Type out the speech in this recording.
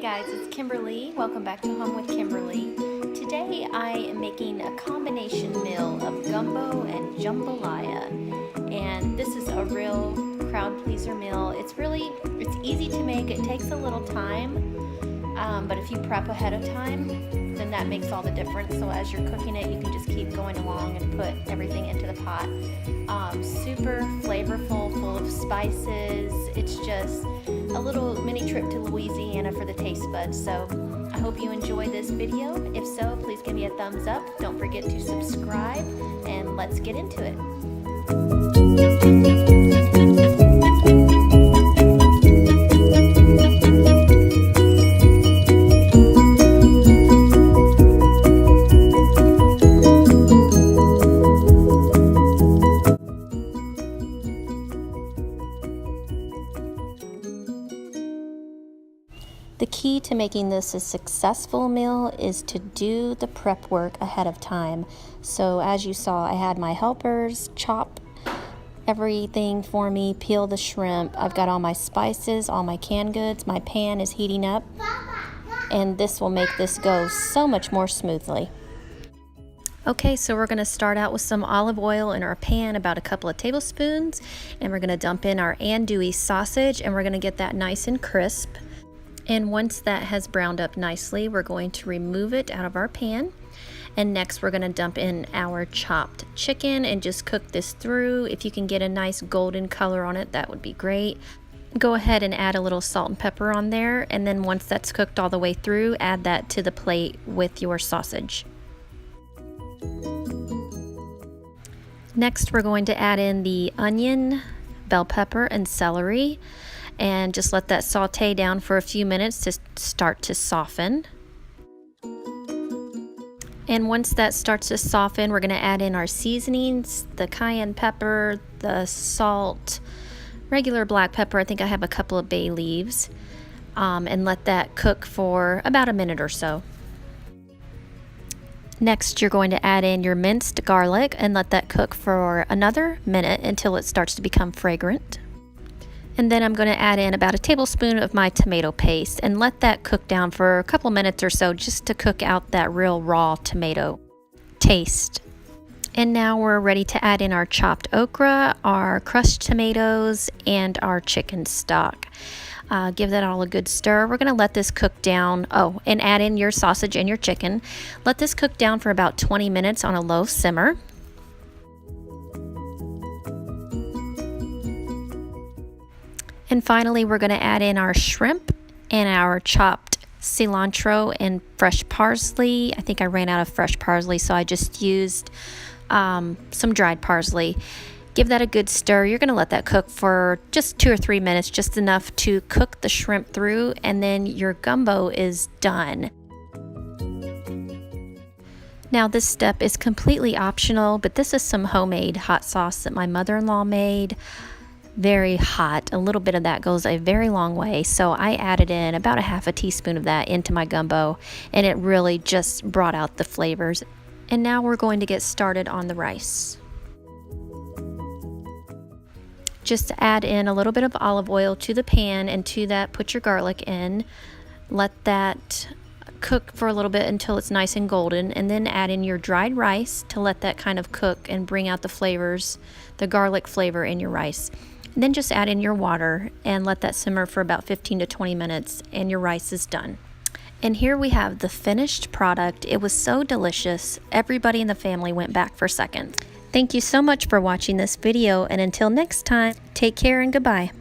Hey guys, it's Kimberly. Welcome back to Home with Kimberly. Today I am making a combination meal of gumbo and jambalaya. And this is a real crowd pleaser meal. It's easy to make. It takes a little time, but if you prep ahead of time, then that makes all the difference. So as you're cooking it, you can just keep going along and put everything into the pot. Super flavorful, full of spices. It's just a little mini trip to Louisiana for the taste buds. So I hope you enjoy this video. If so, please give me a thumbs up. Don't forget to subscribe, and let's get into it. The key to making this a successful meal is to do the prep work ahead of time. So as you saw, I had my helpers chop everything for me, peel the shrimp. I've got all my spices, all my canned goods. My pan is heating up, and this will make this go so much more smoothly. Okay, so we're going to start out with some olive oil in our pan, about a couple of tablespoons, and we're going to dump in our andouille sausage, and we're going to get that nice and crisp. And once that has browned up nicely, we're going to remove it out of our pan. And next we're going to dump in our chopped chicken and just cook this through. If you can get a nice golden color on it, that would be great. Go ahead and add a little salt and pepper on there. And then once that's cooked all the way through, add that to the plate with your sausage. Next we're going to add in the onion, bell pepper, and celery. And just let that saute down for a few minutes to start to soften. And once that starts to soften, we're going to add in our seasonings, the cayenne pepper, the salt, regular black pepper. I think I have a couple of bay leaves, and let that cook for about a minute or so. Next, you're going to add in your minced garlic and let that cook for another minute until it starts to become fragrant. And then I'm going to add in about a tablespoon of my tomato paste and let that cook down for a couple minutes or so, just to cook out that real raw tomato taste. And now we're ready to add in our chopped okra, our crushed tomatoes, and our chicken stock. Give that all a good stir. We're going to let this cook down. Oh, and add in your sausage and your chicken. Let this cook down for about 20 minutes on a low simmer. And finally, we're going to add in our shrimp and our chopped cilantro and fresh parsley. I think I ran out of fresh parsley, so I just used some dried parsley. Give that a good stir. You're going to let that cook for just 2 or 3 minutes, just enough to cook the shrimp through, and then your gumbo is done. Now, this step is completely optional, but this is some homemade hot sauce that my mother-in-law made. Very hot. A little bit of that goes a very long way, so I added in about a half a teaspoon of that into my gumbo, and it really just brought out the flavors. And now we're going to get started on the rice. Just add in a little bit of olive oil to the pan, and to that put your garlic in. Let that cook for a little bit until it's nice and golden, and then add in your dried rice to let that kind of cook and bring out the flavors, the garlic flavor in your rice. And then just add in your water and let that simmer for about 15 to 20 minutes, and your rice is done. And here we have the finished product. It was so delicious. Everybody in the family went back for seconds. Thank you so much for watching this video, and until next time, take care and goodbye.